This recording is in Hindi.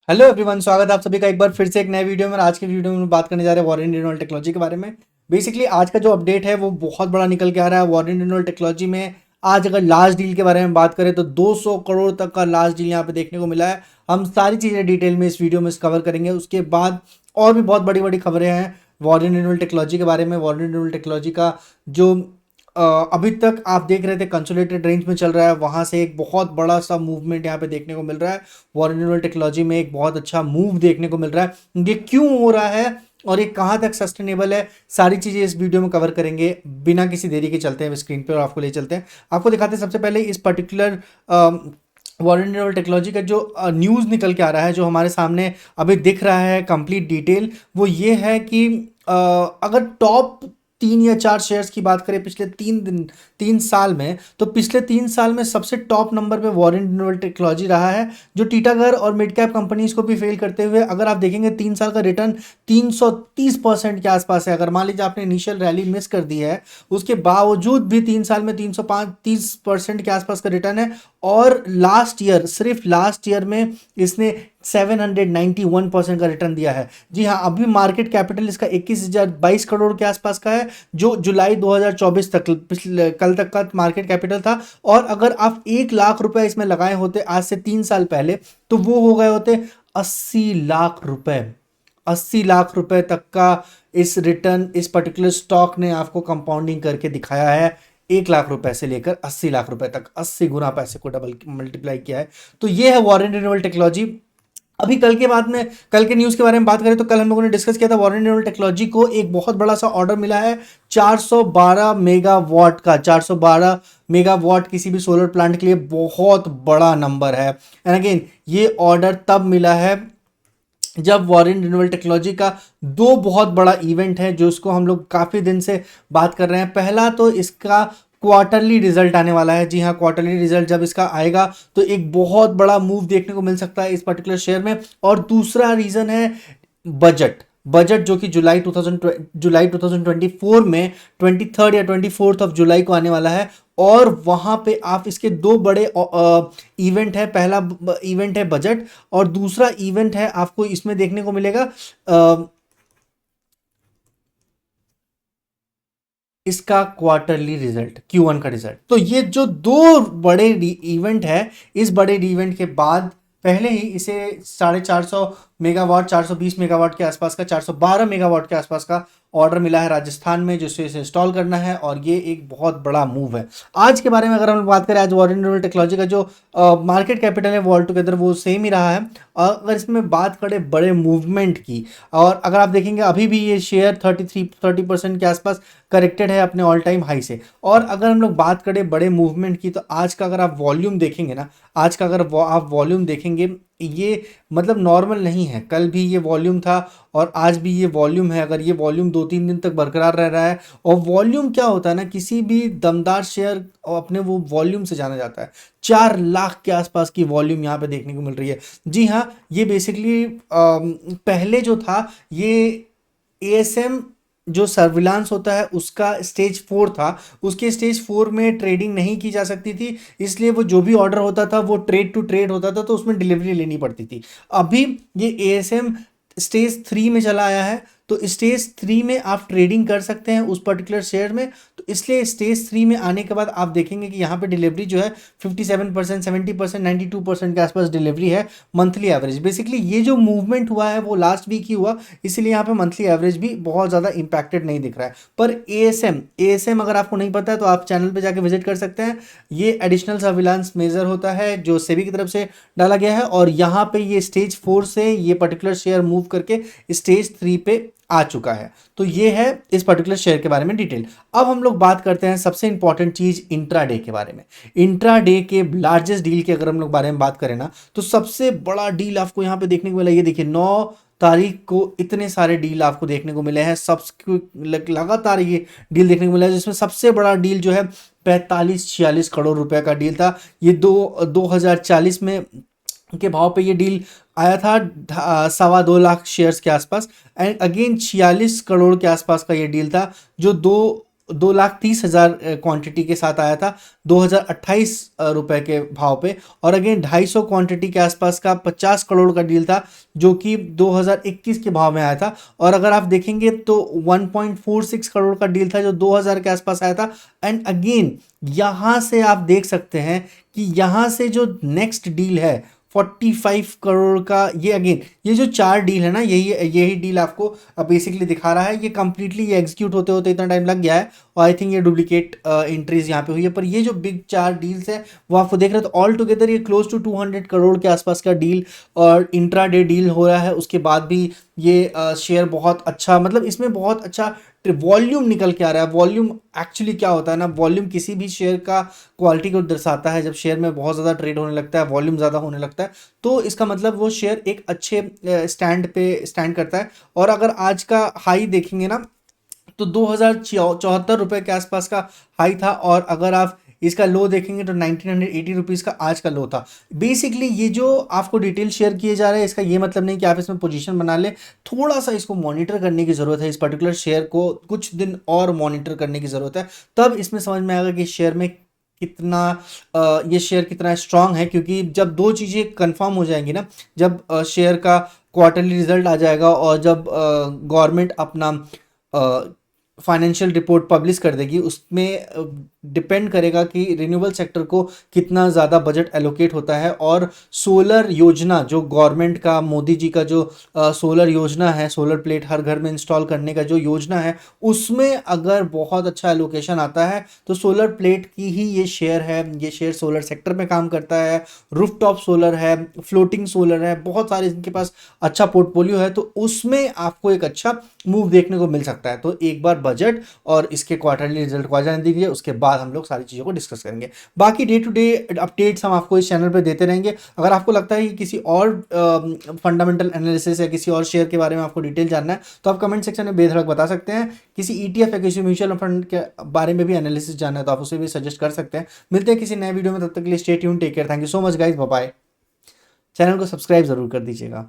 हेलो एवरीवन, स्वागत है आप सभी का एक बार फिर से एक नए वीडियो में। आज के वीडियो में बात करने जा रहे हैं वॉरेन रिन्यूअल टेक्नोलॉजी के बारे में। बेसिकली आज का जो अपडेट है वो बहुत बड़ा निकल के आ रहा है वॉरेन रिन्यूअल टेक्नोलॉजी में। आज अगर लास्ट डील के बारे में बात करें तो 200 करोड़ तक का लास्ट डील यहाँ पे देखने को मिला है। हम सारी चीज़ें डिटेल में इस वीडियो में कवर करेंगे। उसके बाद और भी बहुत बड़ी बड़ी खबरें हैं वॉरेन रिन्यूअल टेक्नोलॉजी के बारे में। वॉरेन रिन्यूअल टेक्नोलॉजी का जो अभी तक आप देख रहे थे कंसोलिडेटेड रेंज में चल रहा है, वहां से एक बहुत बड़ा सा मूवमेंट यहाँ पे देखने को मिल रहा है। वॉरेन रिन्यूअल टेक्नोलॉजी में एक बहुत अच्छा मूव देखने को मिल रहा है। ये क्यों हो रहा है और ये कहाँ तक सस्टेनेबल है, सारी चीज़ें इस वीडियो में कवर करेंगे। बिना किसी देरी के चलते हैं स्क्रीन पे और आपको ले चलते हैं, आपको दिखाते हैं। सबसे पहले इस पर्टिकुलर वॉरेन रिन्यूअल टेक्नोलॉजी का जो न्यूज़ निकल के आ रहा है, जो हमारे सामने अभी दिख रहा है कंप्लीट डिटेल, वो ये है कि अगर टॉप 3 या 4 शेयर्स की बात करें पिछले 3 साल में, तो पिछले 3 साल में सबसे टॉप नंबर पे वॉरेन रिन्यूअल टेक्नोलॉजी रहा है, जो टीटागढ़ और मिड कैप कंपनीज को भी फेल करते हुए अगर आप देखेंगे 3 साल का रिटर्न 330% के आसपास है। अगर मान लीजिए आपने इनिशियल रैली मिस कर दी है, उसके बावजूद भी 3 साल में 330% के आसपास का रिटर्न है। और लास्ट ईयर, सिर्फ लास्ट ईयर में इसने 791% का रिटर्न दिया है। जी हाँ, अभी मार्केट कैपिटल इसका 21,022 करोड़ के आसपास का है, जो जुलाई 2024 तक, पिछले कल तक का मार्केट कैपिटल था। और अगर आप 1 लाख रुपए इसमें लगाए होते आज से 3 साल पहले, तो वो हो गए होते 80 लाख रुपए। 80 लाख रुपए तक का इस रिटर्न इस पर्टिकुलर स्टॉक ने आपको कंपाउंडिंग करके दिखाया है। 1 लाख रुपए से लेकर 80 लाख रुपए तक 80 गुना पैसे को डबल मल्टीप्लाई किया है। तो ये है वॉरेन रिन्यूअल टेक्नोलॉजी। अभी कल के न्यूज़ के बारे में बात करें तो कल हम लोगों ने डिस्कस किया था वॉरेन रिन्यूअल टेक्नोलॉजी को एक बहुत बड़ा सा ऑर्डर मिला है 412 मेगावाट का। 412 मेगावाट किसी भी सोलर प्लांट के लिए बहुत बड़ा नंबर है। एंड अगेन ये ऑर्डर तब मिला है जब वॉरेन रिन्यूअल टेक्नोलॉजी का दो बहुत बड़ा इवेंट है, जो इसको हम लोग काफ़ी दिन से बात कर रहे हैं। पहला तो इसका क्वार्टरली रिजल्ट आने वाला है। जी हाँ, क्वार्टरली रिजल्ट जब इसका आएगा तो एक बहुत बड़ा मूव देखने को मिल सकता है इस पर्टिकुलर शेयर में। और दूसरा रीज़न है बजट। बजट जो कि जुलाई 2024 में 23 या 24 जुलाई को आने वाला है। और वहाँ पे आप इसके दो बड़े इवेंट है। पहला इवेंट है बजट, और दूसरा इवेंट है आपको इसमें देखने को मिलेगा इसका क्वार्टरली रिजल्ट, Q1 का रिजल्ट। तो ये जो दो बड़े इवेंट है, इस बड़े इवेंट के बाद पहले ही इसे 450 मेगावाट, 420 मेगावाट के आसपास का, 412 मेगावाट के आसपास का ऑर्डर मिला है राजस्थान में, जिससे इसे इंस्टॉल करना है। और ये एक बहुत बड़ा मूव है। आज के बारे में अगर हम बात करें, आज वॉरेन रिन्यूअल टेक्नोलॉजी का जो मार्केट कैपिटल है वो ऑल टुगेदर वो सेम ही रहा है। और अगर इसमें बात करें बड़े मूवमेंट की, और अगर आप देखेंगे अभी भी ये शेयर 30% के आसपास करेक्टेड है अपने ऑल टाइम हाई से। और अगर हम लोग बात करें बड़े मूवमेंट की, तो आज का अगर आप वॉल्यूम देखेंगे ना, आज का अगर आप वॉल्यूम देखेंगे, ये मतलब नॉर्मल नहीं है। कल भी ये वॉल्यूम था और आज भी ये वॉल्यूम है। अगर ये वॉल्यूम 2-3 दिन तक बरकरार रह रहा है, और वॉल्यूम क्या होता है ना, किसी भी दमदार शेयर अपने वो वॉल्यूम से जाना जाता है। 4 लाख के आसपास की वॉल्यूम यहाँ पे देखने को मिल रही है। जी हाँ, ये बेसिकली पहले जो था ये एएसएम जो सर्विलांस होता है उसका स्टेज 4 था। उसके स्टेज 4 में ट्रेडिंग नहीं की जा सकती थी, इसलिए वो जो भी ऑर्डर होता था वो ट्रेड टू ट्रेड होता था, तो उसमें डिलीवरी लेनी पड़ती थी। अभी ये एएसएम स्टेज 3 में चला आया है, तो स्टेज 3 में आप ट्रेडिंग कर सकते हैं उस पर्टिकुलर शेयर में। तो इसलिए स्टेज 3 में आने के बाद आप देखेंगे कि यहाँ पे डिलीवरी जो है 57%, 70%, 92% के आसपास डिलीवरी है मंथली एवरेज। बेसिकली ये जो मूवमेंट हुआ है वो लास्ट वीक ही हुआ, इसलिए यहाँ पे मंथली एवरेज भी बहुत ज़्यादा इंपैक्टेड नहीं दिख रहा है। पर एएसएम अगर आपको नहीं पता है तो आप चैनल पे जाके विजिट कर सकते हैं। ये एडिशनल सर्विलांस मेजर होता है जो सेबी की तरफ से डाला गया है, और यहाँ पे ये स्टेज 4 से ये पर्टिकुलर शेयर मूव करके स्टेज 3 पे आ चुका है। तो ये है इस पर्टिकुलर शेयर के बारे में डिटेल। अब हम लोग बात करते हैं सबसे इंपॉर्टेंट चीज इंट्राडे के बारे में। इंट्राडे के लार्जेस्ट डील के अगर हम लोग बारे में बात करें ना, तो सबसे बड़ा डील आपको यहाँ पे देखने को मिला। ये देखिए 9 तारीख को इतने सारे डील आपको देखने को मिले हैं। सब लगातार ये डील देखने को मिला है, जिसमें सबसे बड़ा डील जो है 45-46 करोड़ रुपए का डील था। ये 2040 में के भाव पे ये डील आया था 2.25 लाख शेयर्स के आसपास। एंड अगेन 46 करोड़ के आसपास का ये डील था, जो 2,30,000 क्वांटिटी के साथ आया था 2028 रुपए के भाव पे। और अगेन 250 क्वांटिटी के आसपास का 50 करोड़ का डील था जो कि 2021 के भाव में आया था। और अगर आप देखेंगे तो 1.46 करोड़ का डील था जो 2000 के आसपास आया था। एंड अगेन यहां से आप देख सकते हैं कि यहां से जो नेक्स्ट डील है 45 करोड़ का, ये अगेन ये जो 4 डील है ना, यही डील आपको बेसिकली दिखा रहा है। ये कंप्लीटली ये एग्जीक्यूट होते होते इतना टाइम लग गया है और आई थिंक ये डुप्लीकेट एंट्रीज यहाँ पे हुई है। पर ये जो बिग 4 डील्स है वो आपको देख रहे हो तो ऑल टुगेदर ये क्लोज टू 200 करोड़ के आसपास का डील और इंट्रा डे डील हो रहा है। उसके बाद भी ये शेयर बहुत अच्छा, मतलब इसमें बहुत अच्छा वॉल्यूम निकल के आ रहा है। वॉल्यूम एक्चुअली क्या होता है ना, वॉल्यूम किसी भी शेयर का क्वालिटी को दर्शाता है। जब शेयर में बहुत ज़्यादा ट्रेड होने लगता है, वॉल्यूम ज़्यादा होने लगता है, तो इसका मतलब वो शेयर एक अच्छे स्टैंड पे स्टैंड करता है। और अगर आज का हाई देखेंगे ना तो 2074 रुपये के आसपास का हाई था। और अगर आप इसका लो देखेंगे तो 1980 रुपीज़ का आज का लो था। बेसिकली ये जो आपको डिटेल शेयर किए जा रहे हैं इसका ये मतलब नहीं कि आप इसमें पोजीशन बना ले, थोड़ा सा इसको मॉनिटर करने की ज़रूरत है। इस पर्टिकुलर शेयर को कुछ दिन और मॉनिटर करने की ज़रूरत है, तब इसमें समझ में आएगा कि शेयर में कितना ये शेयर कितना स्ट्रांग है। क्योंकि जब दो चीज़ें कंफर्म हो जाएंगी ना, जब शेयर का क्वार्टरली रिजल्ट आ जाएगा और जब गवर्नमेंट अपना फाइनेंशियल रिपोर्ट पब्लिश कर देगी, उसमें डिपेंड करेगा कि रिन्यूएबल सेक्टर को कितना ज़्यादा बजट एलोकेट होता है। और सोलर योजना जो गवर्नमेंट का, मोदी जी का जो सोलर योजना है, सोलर प्लेट हर घर में इंस्टॉल करने का जो योजना है, उसमें अगर बहुत अच्छा एलोकेशन आता है तो सोलर प्लेट की ही ये शेयर है। ये शेयर सोलर सेक्टर में काम करता है, रूफटॉप सोलर है, फ्लोटिंग सोलर है, बहुत सारे इनके पास अच्छा पोर्टफोलियो है। तो उसमें आपको एक अच्छा मूव देखने को मिल सकता है। तो एक बार बजट और इसके क्वार्टरली रिजल्ट को आ जाने दीजिए, उसके बाद हम लोग सारी चीज़ों को डिस्कस करेंगे। बाकी डे टू डे अपडेट्स हम आपको इस चैनल पे देते रहेंगे। अगर आपको लगता है कि किसी और फंडामेंटल एनालिसिस या किसी और शेयर के बारे में आपको डिटेल जानना है तो आप कमेंट सेक्शन में बेधड़क बता सकते हैं। किसी ETF या किसी म्यूचुअल फंड के बारे में भी एनालिसिस जानना है तो आप उसे भी सजेस्ट कर सकते हैं। मिलते हैं किसी नए वीडियो में, तब तक के लिए stay tune, take care, thank you so much guys, bye bye. Channel को सब्सक्राइब जरूर कर दीजिएगा।